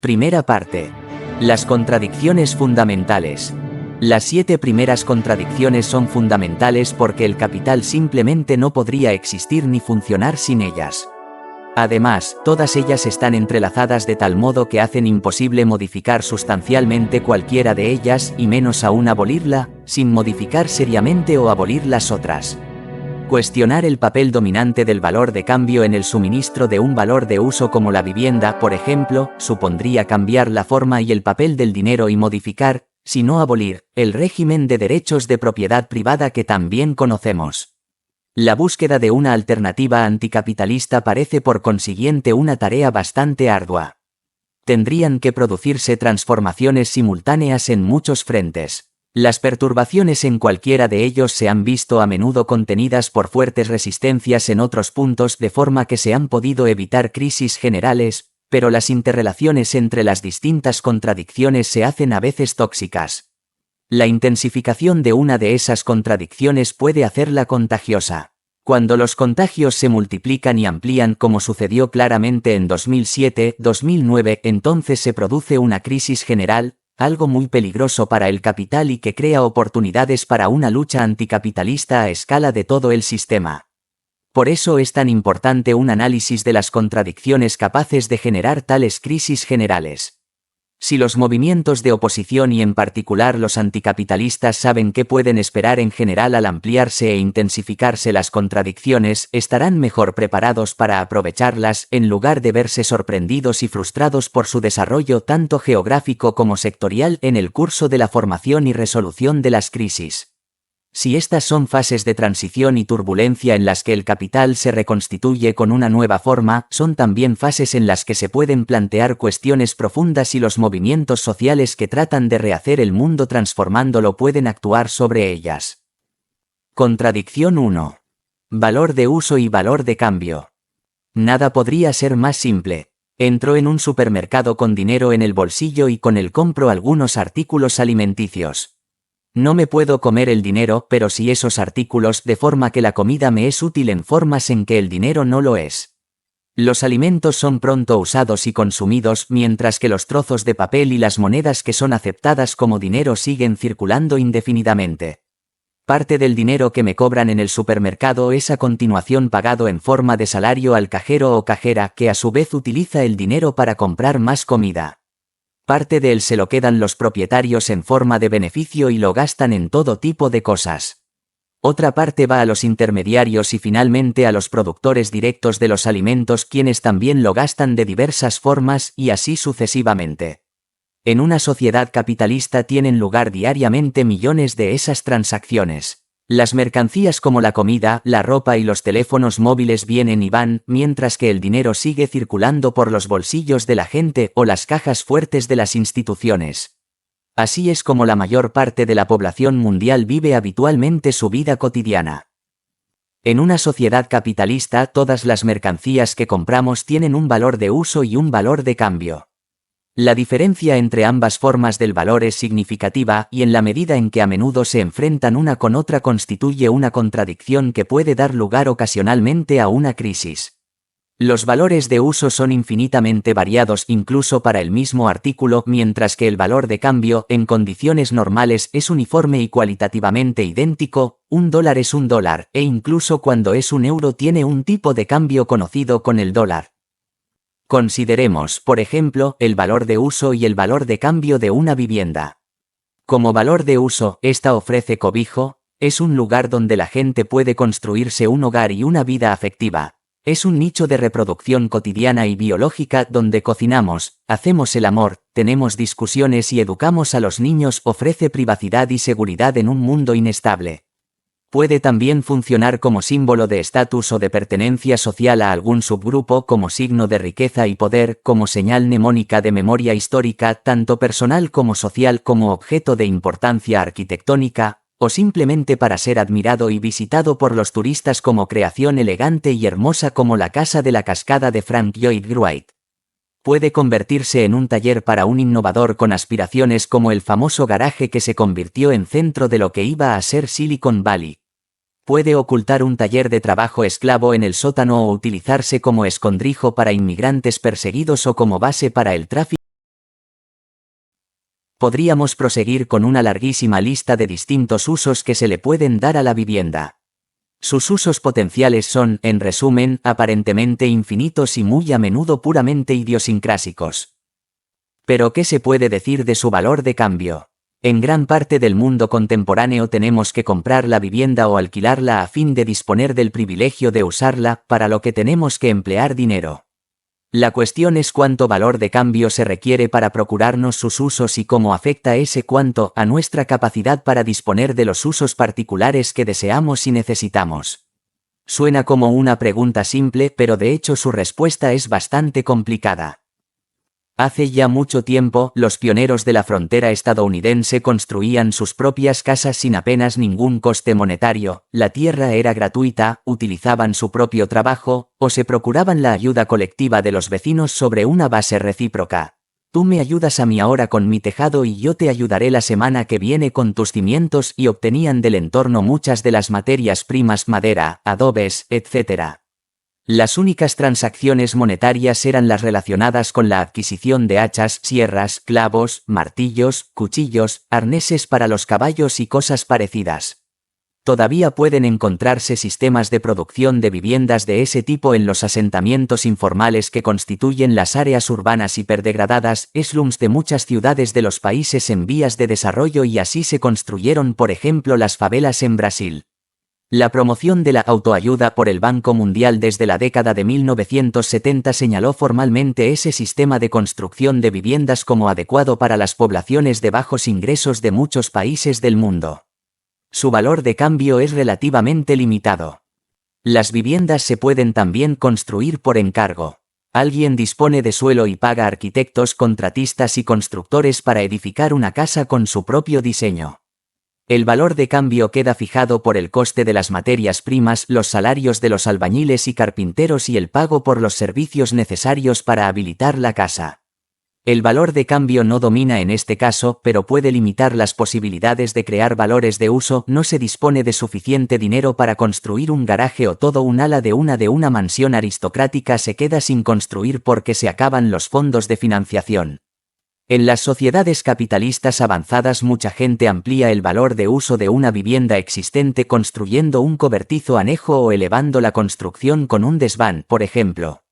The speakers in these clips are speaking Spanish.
Primera parte. Las contradicciones fundamentales. Las 7 primeras contradicciones son fundamentales porque el capital simplemente no podría existir ni funcionar sin ellas. Además, todas ellas están entrelazadas de tal modo que hacen imposible modificar sustancialmente cualquiera de ellas y menos aún abolirla, sin modificar seriamente o abolir las otras. Cuestionar el papel dominante del valor de cambio en el suministro de un valor de uso como la vivienda, por ejemplo, supondría cambiar la forma y el papel del dinero y modificar, si no abolir, el régimen de derechos de propiedad privada que también conocemos. La búsqueda de una alternativa anticapitalista parece por consiguiente una tarea bastante ardua. Tendrían que producirse transformaciones simultáneas en muchos frentes. Las perturbaciones en cualquiera de ellos se han visto a menudo contenidas por fuertes resistencias en otros puntos de forma que se han podido evitar crisis generales, pero las interrelaciones entre las distintas contradicciones se hacen a veces tóxicas. La intensificación de una de esas contradicciones puede hacerla contagiosa. Cuando los contagios se multiplican y amplían como sucedió claramente en 2007-2009, entonces se produce una crisis general, algo muy peligroso para el capital y que crea oportunidades para una lucha anticapitalista a escala de todo el sistema. Por eso es tan importante un análisis de las contradicciones capaces de generar tales crisis generales. Si los movimientos de oposición y en particular los anticapitalistas saben qué pueden esperar en general al ampliarse e intensificarse las contradicciones, estarán mejor preparados para aprovecharlas en lugar de verse sorprendidos y frustrados por su desarrollo tanto geográfico como sectorial en el curso de la formación y resolución de las crisis. Si estas son fases de transición y turbulencia en las que el capital se reconstituye con una nueva forma, son también fases en las que se pueden plantear cuestiones profundas y los movimientos sociales que tratan de rehacer el mundo transformándolo pueden actuar sobre ellas. Contradicción 1. Valor de uso y valor de cambio. Nada podría ser más simple. Entro en un supermercado con dinero en el bolsillo y con él compro algunos artículos alimenticios. No me puedo comer el dinero, pero sí esos artículos, de forma que la comida me es útil en formas en que el dinero no lo es. Los alimentos son pronto usados y consumidos, mientras que los trozos de papel y las monedas que son aceptadas como dinero siguen circulando indefinidamente. Parte del dinero que me cobran en el supermercado es a continuación pagado en forma de salario al cajero o cajera, que a su vez utiliza el dinero para comprar más comida. Parte de él se lo quedan los propietarios en forma de beneficio y lo gastan en todo tipo de cosas. Otra parte va a los intermediarios y finalmente a los productores directos de los alimentos, quienes también lo gastan de diversas formas y así sucesivamente. En una sociedad capitalista tienen lugar diariamente millones de esas transacciones. Las mercancías como la comida, la ropa y los teléfonos móviles vienen y van, mientras que el dinero sigue circulando por los bolsillos de la gente o las cajas fuertes de las instituciones. Así es como la mayor parte de la población mundial vive habitualmente su vida cotidiana. En una sociedad capitalista, todas las mercancías que compramos tienen un valor de uso y un valor de cambio. La diferencia entre ambas formas del valor es significativa y en la medida en que a menudo se enfrentan una con otra constituye una contradicción que puede dar lugar ocasionalmente a una crisis. Los valores de uso son infinitamente variados incluso para el mismo artículo, mientras que el valor de cambio, en condiciones normales, es uniforme y cualitativamente idéntico. $1 es $1, e incluso cuando es €1 tiene un tipo de cambio conocido con el dólar. Consideremos, por ejemplo, el valor de uso y el valor de cambio de una vivienda. Como valor de uso, esta ofrece cobijo, es un lugar donde la gente puede construirse un hogar y una vida afectiva. Es un nicho de reproducción cotidiana y biológica donde cocinamos, hacemos el amor, tenemos discusiones y educamos a los niños. Ofrece privacidad y seguridad en un mundo inestable. Puede también funcionar como símbolo de estatus o de pertenencia social a algún subgrupo, como signo de riqueza y poder, como señal mnemónica de memoria histórica, tanto personal como social, como objeto de importancia arquitectónica, o simplemente para ser admirado y visitado por los turistas como creación elegante y hermosa como la Casa de la Cascada de Frank Lloyd Wright. Puede convertirse en un taller para un innovador con aspiraciones como el famoso garaje que se convirtió en centro de lo que iba a ser Silicon Valley. Puede ocultar un taller de trabajo esclavo en el sótano o utilizarse como escondrijo para inmigrantes perseguidos o como base para el tráfico Podríamos proseguir con una larguísima lista de distintos usos que se le pueden dar a la vivienda. Sus usos potenciales son, en resumen, aparentemente infinitos y muy a menudo puramente idiosincrásicos. Pero ¿qué se puede decir de su valor de cambio? En gran parte del mundo contemporáneo tenemos que comprar la vivienda o alquilarla a fin de disponer del privilegio de usarla, para lo que tenemos que emplear dinero. La cuestión es cuánto valor de cambio se requiere para procurarnos sus usos y cómo afecta ese cuánto a nuestra capacidad para disponer de los usos particulares que deseamos y necesitamos. Suena como una pregunta simple, pero de hecho su respuesta es bastante complicada. Hace ya mucho tiempo, los pioneros de la frontera estadounidense construían sus propias casas sin apenas ningún coste monetario, la tierra era gratuita, utilizaban su propio trabajo, o se procuraban la ayuda colectiva de los vecinos sobre una base recíproca. Tú me ayudas a mí ahora con mi tejado y yo te ayudaré la semana que viene con tus cimientos, y obtenían del entorno muchas de las materias primas: madera, adobes, etc. Las únicas transacciones monetarias eran las relacionadas con la adquisición de hachas, sierras, clavos, martillos, cuchillos, arneses para los caballos y cosas parecidas. Todavía pueden encontrarse sistemas de producción de viviendas de ese tipo en los asentamientos informales que constituyen las áreas urbanas hiperdegradadas, slums de muchas ciudades de los países en vías de desarrollo, y así se construyeron, por ejemplo, las favelas en Brasil. La promoción de la autoayuda por el Banco Mundial desde la década de 1970 señaló formalmente ese sistema de construcción de viviendas como adecuado para las poblaciones de bajos ingresos de muchos países del mundo. Su valor de cambio es relativamente limitado. Las viviendas se pueden también construir por encargo. Alguien dispone de suelo y paga arquitectos, contratistas y constructores para edificar una casa con su propio diseño. El valor de cambio queda fijado por el coste de las materias primas, los salarios de los albañiles y carpinteros y el pago por los servicios necesarios para habilitar la casa. El valor de cambio no domina en este caso, pero puede limitar las posibilidades de crear valores de uso. No se dispone de suficiente dinero para construir un garaje, o todo un ala de una mansión aristocrática se queda sin construir porque se acaban los fondos de financiación. En las sociedades capitalistas avanzadas, mucha gente amplía el valor de uso de una vivienda existente construyendo un cobertizo anejo o elevando la construcción con un desván, por ejemplo.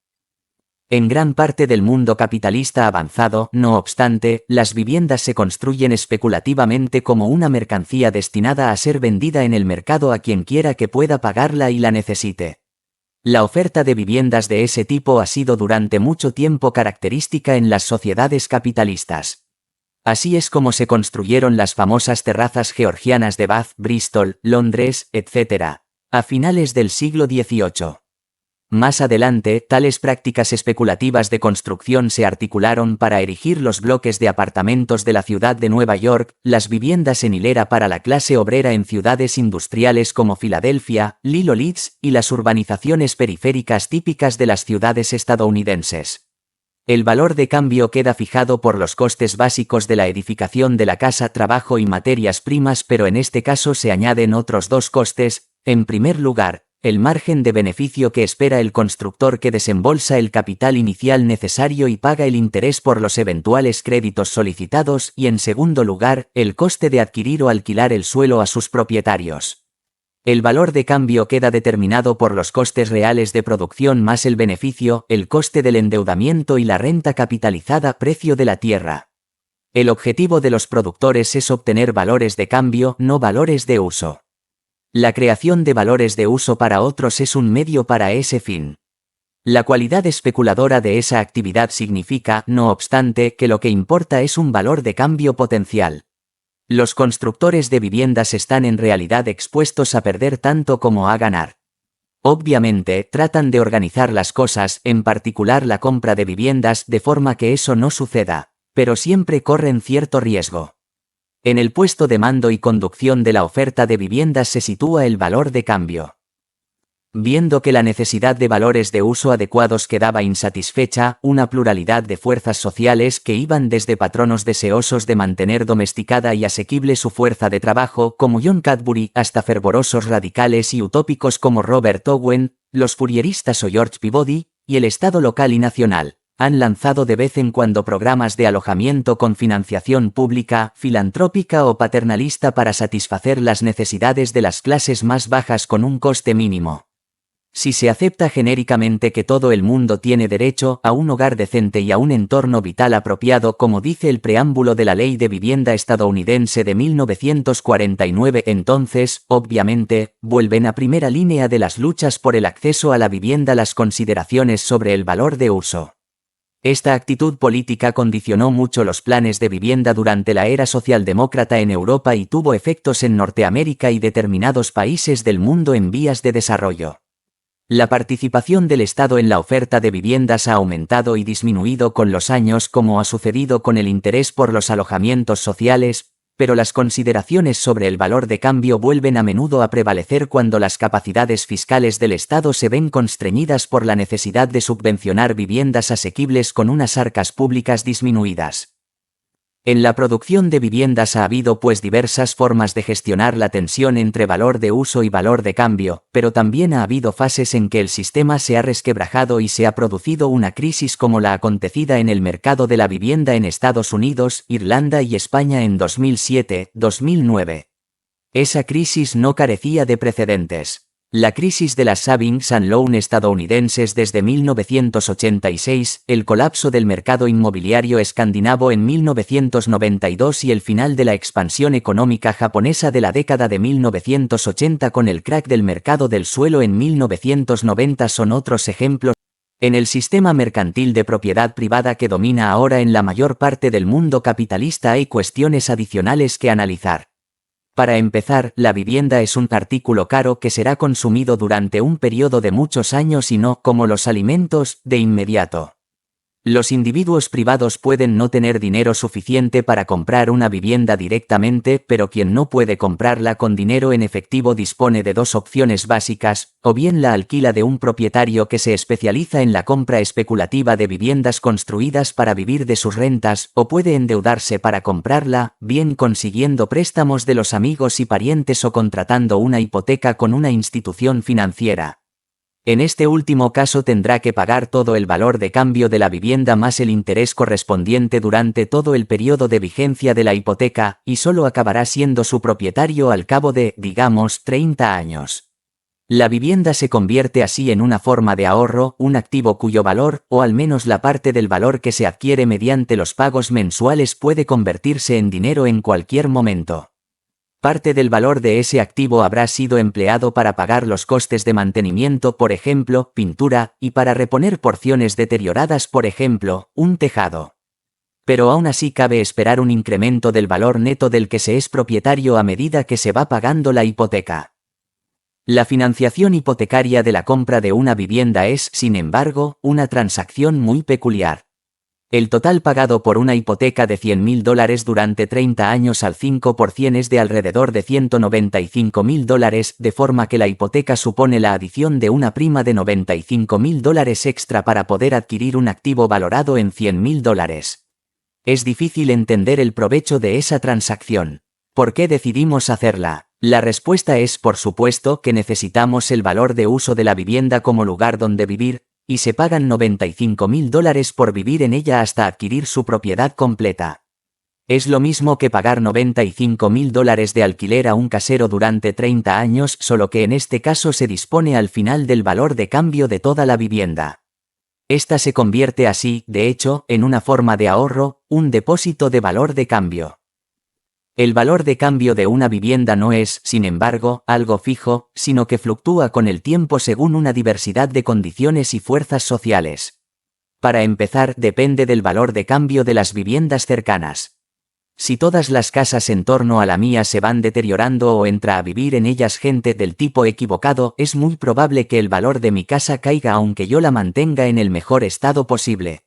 En gran parte del mundo capitalista avanzado, no obstante, las viviendas se construyen especulativamente como una mercancía destinada a ser vendida en el mercado a quien quiera que pueda pagarla y la necesite. La oferta de viviendas de ese tipo ha sido durante mucho tiempo característica en las sociedades capitalistas. Así es como se construyeron las famosas terrazas georgianas de Bath, Bristol, Londres, etc., a finales del siglo XVIII. Más adelante, tales prácticas especulativas de construcción se articularon para erigir los bloques de apartamentos de la ciudad de Nueva York, las viviendas en hilera para la clase obrera en ciudades industriales como Filadelfia, Lilo Leeds, y las urbanizaciones periféricas típicas de las ciudades estadounidenses. El valor de cambio queda fijado por los costes básicos de la edificación de la casa, trabajo y materias primas, pero en este caso se añaden otros dos costes. En primer lugar, el margen de beneficio que espera el constructor, que desembolsa el capital inicial necesario y paga el interés por los eventuales créditos solicitados, y en segundo lugar, el coste de adquirir o alquilar el suelo a sus propietarios. El valor de cambio queda determinado por los costes reales de producción más el beneficio, el coste del endeudamiento y la renta capitalizada, precio de la tierra. El objetivo de los productores es obtener valores de cambio, no valores de uso. La creación de valores de uso para otros es un medio para ese fin. La cualidad especuladora de esa actividad significa, no obstante, que lo que importa es un valor de cambio potencial. Los constructores de viviendas están en realidad expuestos a perder tanto como a ganar. Obviamente, tratan de organizar las cosas, en particular la compra de viviendas, de forma que eso no suceda, pero siempre corren cierto riesgo. En el puesto de mando y conducción de la oferta de viviendas se sitúa el valor de cambio. Viendo que la necesidad de valores de uso adecuados quedaba insatisfecha, una pluralidad de fuerzas sociales que iban desde patronos deseosos de mantener domesticada y asequible su fuerza de trabajo, como John Cadbury, hasta fervorosos radicales y utópicos como Robert Owen, los Fourieristas o George Peabody, y el Estado local y nacional, Han lanzado de vez en cuando programas de alojamiento con financiación pública, filantrópica o paternalista para satisfacer las necesidades de las clases más bajas con un coste mínimo. Si se acepta genéricamente que todo el mundo tiene derecho a un hogar decente y a un entorno vital apropiado, como dice el preámbulo de la Ley de Vivienda estadounidense de 1949, entonces, obviamente, vuelven a primera línea de las luchas por el acceso a la vivienda las consideraciones sobre el valor de uso. Esta actitud política condicionó mucho los planes de vivienda durante la era socialdemócrata en Europa y tuvo efectos en Norteamérica y determinados países del mundo en vías de desarrollo. La participación del Estado en la oferta de viviendas ha aumentado y disminuido con los años, como ha sucedido con el interés por los alojamientos sociales, pero las consideraciones sobre el valor de cambio vuelven a menudo a prevalecer cuando las capacidades fiscales del Estado se ven constreñidas por la necesidad de subvencionar viviendas asequibles con unas arcas públicas disminuidas. En la producción de viviendas ha habido pues diversas formas de gestionar la tensión entre valor de uso y valor de cambio, pero también ha habido fases en que el sistema se ha resquebrajado y se ha producido una crisis como la acontecida en el mercado de la vivienda en Estados Unidos, Irlanda y España en 2007-2009. Esa crisis no carecía de precedentes. La crisis de las savings and loan estadounidenses desde 1986, el colapso del mercado inmobiliario escandinavo en 1992 y el final de la expansión económica japonesa de la década de 1980 con el crack del mercado del suelo en 1990 son otros ejemplos. En el sistema mercantil de propiedad privada que domina ahora en la mayor parte del mundo capitalista hay cuestiones adicionales que analizar. Para empezar, la vivienda es un artículo caro que será consumido durante un periodo de muchos años y no, como los alimentos, de inmediato. Los individuos privados pueden no tener dinero suficiente para comprar una vivienda directamente, pero quien no puede comprarla con dinero en efectivo dispone de dos opciones básicas, o bien la alquila de un propietario que se especializa en la compra especulativa de viviendas construidas para vivir de sus rentas, o puede endeudarse para comprarla, bien consiguiendo préstamos de los amigos y parientes o contratando una hipoteca con una institución financiera. En este último caso tendrá que pagar todo el valor de cambio de la vivienda más el interés correspondiente durante todo el periodo de vigencia de la hipoteca, y solo acabará siendo su propietario al cabo de, digamos, 30 años. La vivienda se convierte así en una forma de ahorro, un activo cuyo valor, o al menos la parte del valor que se adquiere mediante los pagos mensuales puede convertirse en dinero en cualquier momento. Parte del valor de ese activo habrá sido empleado para pagar los costes de mantenimiento, por ejemplo, pintura, y para reponer porciones deterioradas, por ejemplo, un tejado. Pero aún así cabe esperar un incremento del valor neto del que se es propietario a medida que se va pagando la hipoteca. La financiación hipotecaria de la compra de una vivienda es, sin embargo, una transacción muy peculiar. El total pagado por una hipoteca de $100.000 durante 30 años al 5% es de alrededor de $195.000, de forma que la hipoteca supone la adición de una prima de $95.000 extra para poder adquirir un activo valorado en $100.000. Es difícil entender el provecho de esa transacción. ¿Por qué decidimos hacerla? La respuesta es, por supuesto, que necesitamos el valor de uso de la vivienda como lugar donde vivir, y se pagan $95.000 por vivir en ella hasta adquirir su propiedad completa. Es lo mismo que pagar $95.000 de alquiler a un casero durante 30 años, solo que en este caso se dispone al final del valor de cambio de toda la vivienda. Esta se convierte así, de hecho, en una forma de ahorro, un depósito de valor de cambio. El valor de cambio de una vivienda no es, sin embargo, algo fijo, sino que fluctúa con el tiempo según una diversidad de condiciones y fuerzas sociales. Para empezar, depende del valor de cambio de las viviendas cercanas. Si todas las casas en torno a la mía se van deteriorando o entra a vivir en ellas gente del tipo equivocado, es muy probable que el valor de mi casa caiga aunque yo la mantenga en el mejor estado posible.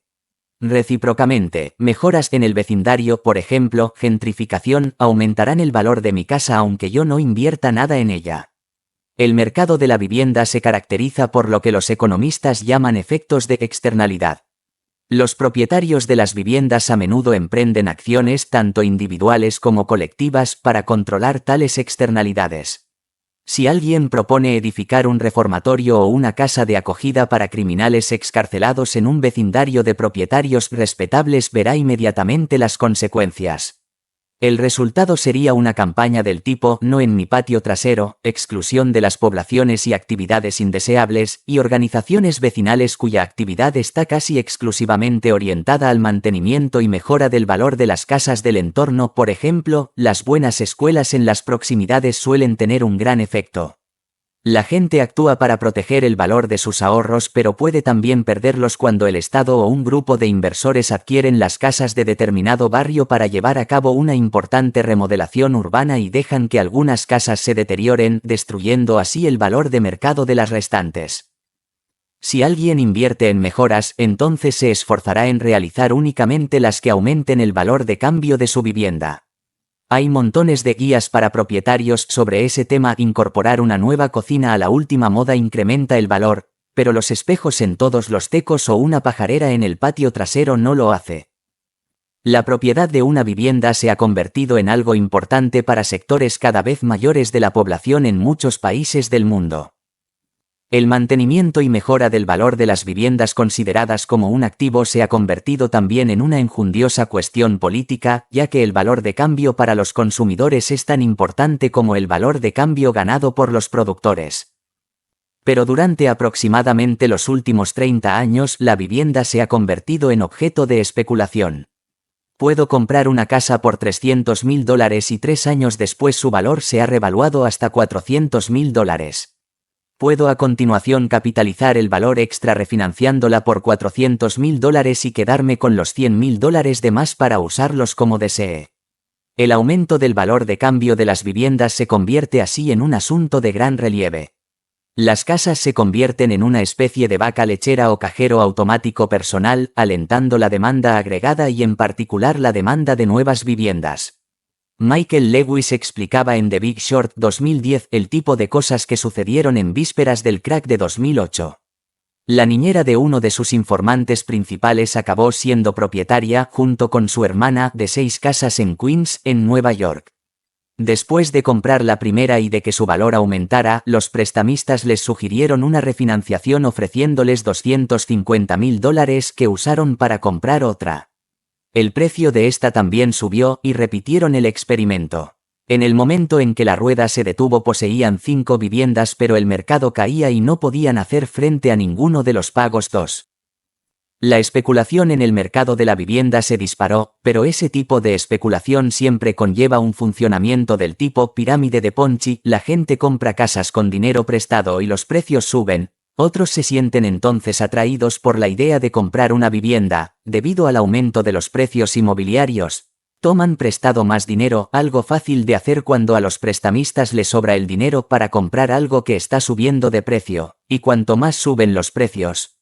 Recíprocamente, mejoras en el vecindario, por ejemplo, gentrificación, aumentarán el valor de mi casa aunque yo no invierta nada en ella. El mercado de la vivienda se caracteriza por lo que los economistas llaman efectos de externalidad. Los propietarios de las viviendas a menudo emprenden acciones tanto individuales como colectivas para controlar tales externalidades. Si alguien propone edificar un reformatorio o una casa de acogida para criminales excarcelados en un vecindario de propietarios respetables, verá inmediatamente las consecuencias. El resultado sería una campaña del tipo "no en mi patio trasero", exclusión de las poblaciones y actividades indeseables, y organizaciones vecinales cuya actividad está casi exclusivamente orientada al mantenimiento y mejora del valor de las casas del entorno. Por ejemplo, las buenas escuelas en las proximidades suelen tener un gran efecto. La gente actúa para proteger el valor de sus ahorros, pero puede también perderlos cuando el Estado o un grupo de inversores adquieren las casas de determinado barrio para llevar a cabo una importante remodelación urbana y dejan que algunas casas se deterioren, destruyendo así el valor de mercado de las restantes. Si alguien invierte en mejoras, entonces se esforzará en realizar únicamente las que aumenten el valor de cambio de su vivienda. Hay montones de guías para propietarios sobre ese tema. Incorporar una nueva cocina a la última moda incrementa el valor, pero los espejos en todos los tecos o una pajarera en el patio trasero no lo hace. La propiedad de una vivienda se ha convertido en algo importante para sectores cada vez mayores de la población en muchos países del mundo. El mantenimiento y mejora del valor de las viviendas consideradas como un activo se ha convertido también en una enjundiosa cuestión política, ya que el valor de cambio para los consumidores es tan importante como el valor de cambio ganado por los productores. Pero durante aproximadamente los últimos 30 años la vivienda se ha convertido en objeto de especulación. Puedo comprar una casa por $300.000 y 3 años después su valor se ha revaluado hasta $400.000. Puedo a continuación capitalizar el valor extra refinanciándola por $400.000 y quedarme con los $100.000 de más para usarlos como desee. El aumento del valor de cambio de las viviendas se convierte así en un asunto de gran relieve. Las casas se convierten en una especie de vaca lechera o cajero automático personal, alentando la demanda agregada y en particular la demanda de nuevas viviendas. Michael Lewis explicaba en The Big Short 2010 el tipo de cosas que sucedieron en vísperas del crack de 2008. La niñera de uno de sus informantes principales acabó siendo propietaria, junto con su hermana, de 6 casas en Queens, en Nueva York. Después de comprar la primera y de que su valor aumentara, los prestamistas les sugirieron una refinanciación ofreciéndoles $250.000 que usaron para comprar otra. El precio de esta también subió y repitieron el experimento. En el momento en que la rueda se detuvo poseían 5 viviendas, pero el mercado caía y no podían hacer frente a ninguno de los pagos. 2. La especulación en el mercado de la vivienda se disparó, pero ese tipo de especulación siempre conlleva un funcionamiento del tipo pirámide de Ponzi. La gente compra casas con dinero prestado y los precios suben. Otros se sienten entonces atraídos por la idea de comprar una vivienda, debido al aumento de los precios inmobiliarios. Toman prestado más dinero, algo fácil de hacer cuando a los prestamistas les sobra el dinero para comprar algo que está subiendo de precio, y cuanto más suben los precios,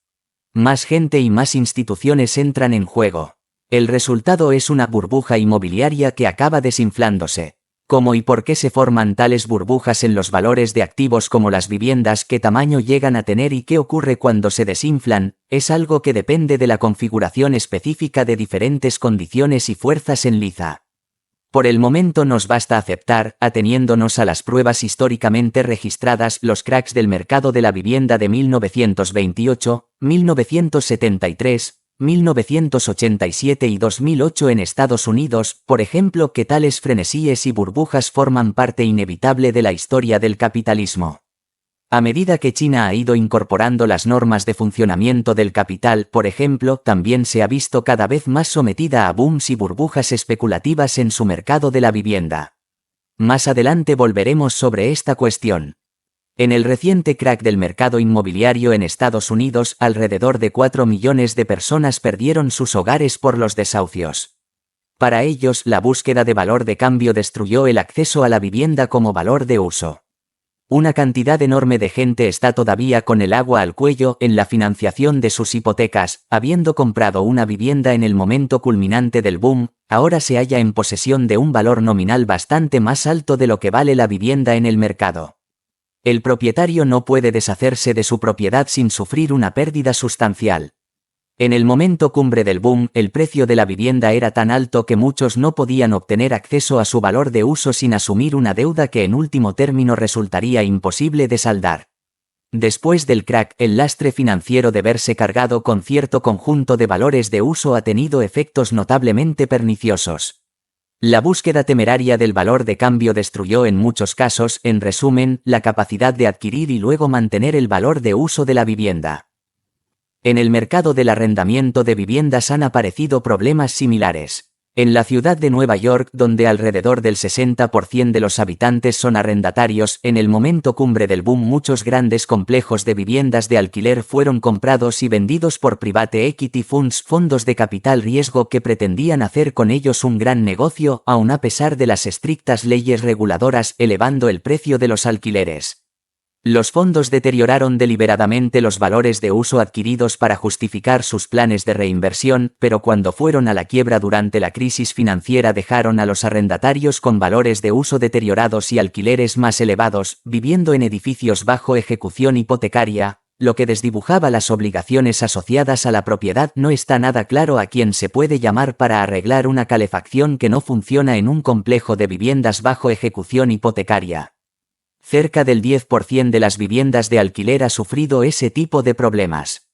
más gente y más instituciones entran en juego. El resultado es una burbuja inmobiliaria que acaba desinflándose. ¿Cómo y por qué se forman tales burbujas en los valores de activos como las viviendas? ¿Qué tamaño llegan a tener y qué ocurre cuando se desinflan? Es algo que depende de la configuración específica de diferentes condiciones y fuerzas en liza. Por el momento nos basta aceptar, ateniéndonos a las pruebas históricamente registradas, los cracks del mercado de la vivienda de 1928, 1973, 1987 y 2008 en Estados Unidos, por ejemplo, que tales frenesíes y burbujas forman parte inevitable de la historia del capitalismo. A medida que China ha ido incorporando las normas de funcionamiento del capital, por ejemplo, también se ha visto cada vez más sometida a booms y burbujas especulativas en su mercado de la vivienda. Más adelante volveremos sobre esta cuestión. En el reciente crack del mercado inmobiliario en Estados Unidos, alrededor de 4 millones de personas perdieron sus hogares por los desahucios. Para ellos, la búsqueda de valor de cambio destruyó el acceso a la vivienda como valor de uso. Una cantidad enorme de gente está todavía con el agua al cuello en la financiación de sus hipotecas, habiendo comprado una vivienda en el momento culminante del boom, ahora se halla en posesión de un valor nominal bastante más alto de lo que vale la vivienda en el mercado. El propietario no puede deshacerse de su propiedad sin sufrir una pérdida sustancial. En el momento cumbre del boom, el precio de la vivienda era tan alto que muchos no podían obtener acceso a su valor de uso sin asumir una deuda que en último término resultaría imposible de saldar. Después del crack, el lastre financiero de verse cargado con cierto conjunto de valores de uso ha tenido efectos notablemente perniciosos. La búsqueda temeraria del valor de cambio destruyó en muchos casos, en resumen, la capacidad de adquirir y luego mantener el valor de uso de la vivienda. En el mercado del arrendamiento de viviendas han aparecido problemas similares. En la ciudad de Nueva York, donde alrededor del 60% de los habitantes son arrendatarios, en el momento cumbre del boom muchos grandes complejos de viviendas de alquiler fueron comprados y vendidos por private equity funds, fondos de capital riesgo que pretendían hacer con ellos un gran negocio, aun a pesar de las estrictas leyes reguladoras, elevando el precio de los alquileres. Los fondos deterioraron deliberadamente los valores de uso adquiridos para justificar sus planes de reinversión, pero cuando fueron a la quiebra durante la crisis financiera dejaron a los arrendatarios con valores de uso deteriorados y alquileres más elevados, viviendo en edificios bajo ejecución hipotecaria, lo que desdibujaba las obligaciones asociadas a la propiedad. No está nada claro a quién se puede llamar para arreglar una calefacción que no funciona en un complejo de viviendas bajo ejecución hipotecaria. Cerca del 10% de las viviendas de alquiler ha sufrido ese tipo de problemas.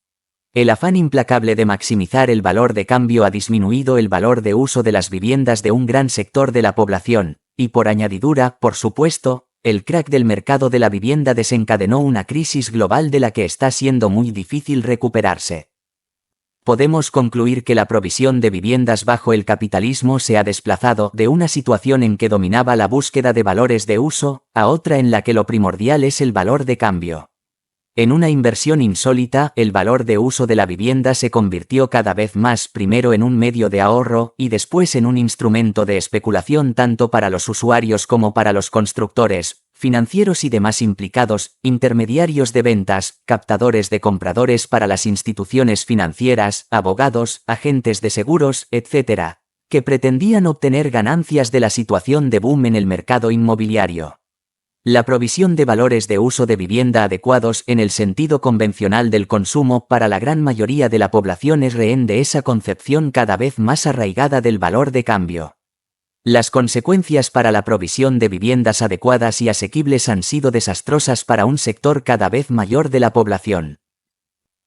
El afán implacable de maximizar el valor de cambio ha disminuido el valor de uso de las viviendas de un gran sector de la población, y por añadidura, por supuesto, el crack del mercado de la vivienda desencadenó una crisis global de la que está siendo muy difícil recuperarse. Podemos concluir que la provisión de viviendas bajo el capitalismo se ha desplazado de una situación en que dominaba la búsqueda de valores de uso, a otra en la que lo primordial es el valor de cambio. En una inversión insólita, el valor de uso de la vivienda se convirtió cada vez más primero en un medio de ahorro y después en un instrumento de especulación tanto para los usuarios como para los constructores, financieros y demás implicados, intermediarios de ventas, captadores de compradores para las instituciones financieras, abogados, agentes de seguros, etc., que pretendían obtener ganancias de la situación de boom en el mercado inmobiliario. La provisión de valores de uso de vivienda adecuados en el sentido convencional del consumo para la gran mayoría de la población es rehén de esa concepción cada vez más arraigada del valor de cambio. Las consecuencias para la provisión de viviendas adecuadas y asequibles han sido desastrosas para un sector cada vez mayor de la población.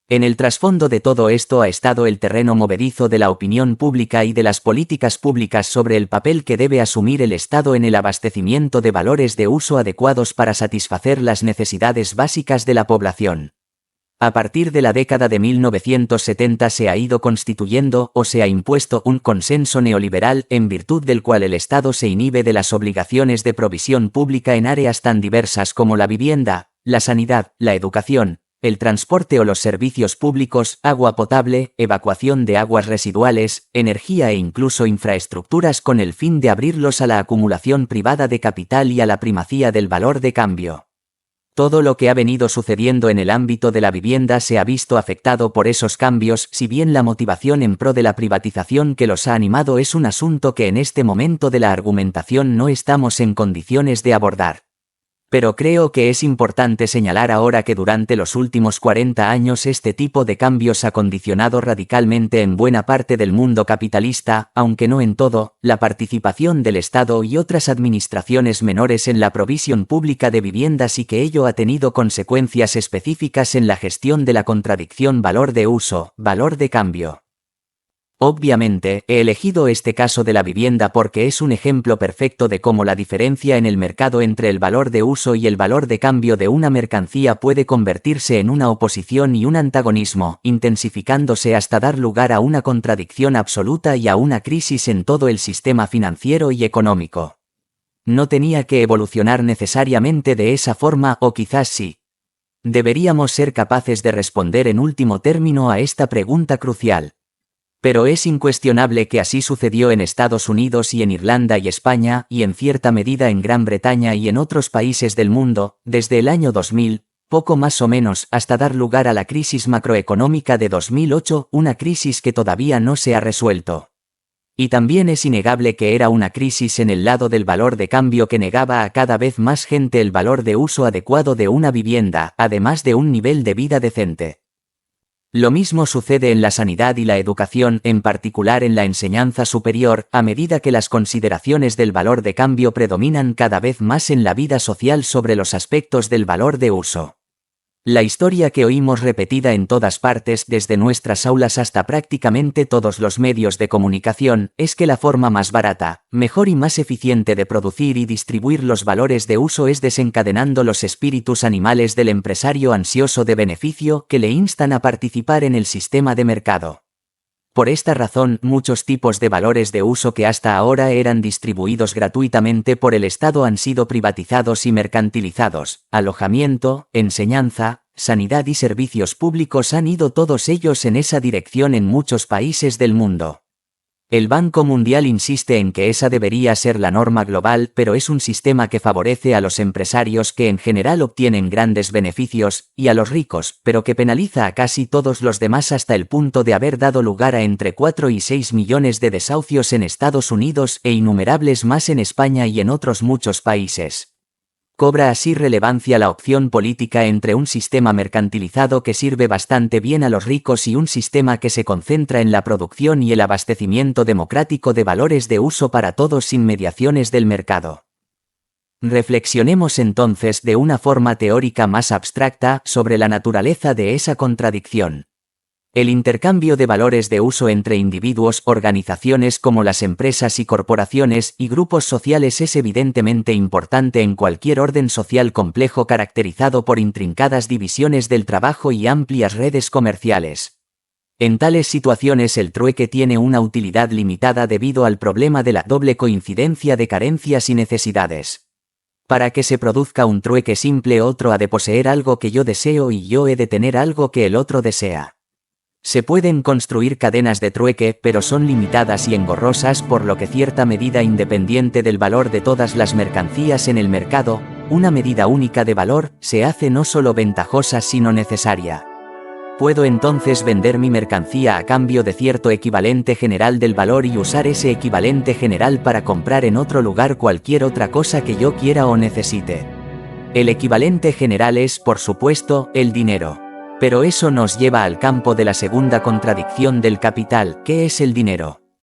En el trasfondo de todo esto ha estado el terreno movedizo de la opinión pública y de las políticas públicas sobre el papel que debe asumir el Estado en el abastecimiento de valores de uso adecuados para satisfacer las necesidades básicas de la población. A partir de la década de 1970 se ha ido constituyendo o se ha impuesto un consenso neoliberal en virtud del cual el Estado se inhibe de las obligaciones de provisión pública en áreas tan diversas como la vivienda, la sanidad, la educación, el transporte o los servicios públicos, agua potable, evacuación de aguas residuales, energía e incluso infraestructuras con el fin de abrirlos a la acumulación privada de capital y a la primacía del valor de cambio. Todo lo que ha venido sucediendo en el ámbito de la vivienda se ha visto afectado por esos cambios, si bien la motivación en pro de la privatización que los ha animado es un asunto que en este momento de la argumentación no estamos en condiciones de abordar. Pero creo que es importante señalar ahora que durante los últimos 40 años este tipo de cambios ha condicionado radicalmente en buena parte del mundo capitalista, aunque no en todo, la participación del Estado y otras administraciones menores en la provisión pública de viviendas y que ello ha tenido consecuencias específicas en la gestión de la contradicción valor de uso, valor de cambio. Obviamente, he elegido este caso de la vivienda porque es un ejemplo perfecto de cómo la diferencia en el mercado entre el valor de uso y el valor de cambio de una mercancía puede convertirse en una oposición y un antagonismo, intensificándose hasta dar lugar a una contradicción absoluta y a una crisis en todo el sistema financiero y económico. No tenía que evolucionar necesariamente de esa forma, o quizás sí. Deberíamos ser capaces de responder en último término a esta pregunta crucial. Pero es incuestionable que así sucedió en Estados Unidos y en Irlanda y España, y en cierta medida en Gran Bretaña y en otros países del mundo, desde el año 2000, poco más o menos, hasta dar lugar a la crisis macroeconómica de 2008, una crisis que todavía no se ha resuelto. Y también es innegable que era una crisis en el lado del valor de cambio que negaba a cada vez más gente el valor de uso adecuado de una vivienda, además de un nivel de vida decente. Lo mismo sucede en la sanidad y la educación, en particular en la enseñanza superior, a medida que las consideraciones del valor de cambio predominan cada vez más en la vida social sobre los aspectos del valor de uso. La historia que oímos repetida en todas partes, desde nuestras aulas hasta prácticamente todos los medios de comunicación, es que la forma más barata, mejor y más eficiente de producir y distribuir los valores de uso es desencadenando los espíritus animales del empresario ansioso de beneficio que le instan a participar en el sistema de mercado. Por esta razón, muchos tipos de valores de uso que hasta ahora eran distribuidos gratuitamente por el Estado han sido privatizados y mercantilizados. Alojamiento, enseñanza, sanidad y servicios públicos han ido todos ellos en esa dirección en muchos países del mundo. El Banco Mundial insiste en que esa debería ser la norma global, pero es un sistema que favorece a los empresarios que en general obtienen grandes beneficios, y a los ricos, pero que penaliza a casi todos los demás hasta el punto de haber dado lugar a entre 4 y 6 millones de desahucios en Estados Unidos e innumerables más en España y en otros muchos países. Cobra así relevancia la opción política entre un sistema mercantilizado que sirve bastante bien a los ricos y un sistema que se concentra en la producción y el abastecimiento democrático de valores de uso para todos sin mediaciones del mercado. Reflexionemos entonces de una forma teórica más abstracta sobre la naturaleza de esa contradicción. El intercambio de valores de uso entre individuos, organizaciones como las empresas y corporaciones y grupos sociales es evidentemente importante en cualquier orden social complejo caracterizado por intrincadas divisiones del trabajo y amplias redes comerciales. En tales situaciones el trueque tiene una utilidad limitada debido al problema de la doble coincidencia de carencias y necesidades. Para que se produzca un trueque simple, otro ha de poseer algo que yo deseo y yo he de tener algo que el otro desea. Se pueden construir cadenas de trueque, pero son limitadas y engorrosas, por lo que cierta medida independiente del valor de todas las mercancías en el mercado, una medida única de valor, se hace no solo ventajosa sino necesaria. Puedo entonces vender mi mercancía a cambio de cierto equivalente general del valor y usar ese equivalente general para comprar en otro lugar cualquier otra cosa que yo quiera o necesite. El equivalente general es, por supuesto, el dinero. Pero eso nos lleva al campo de la segunda contradicción del capital. ¿Qué es el dinero?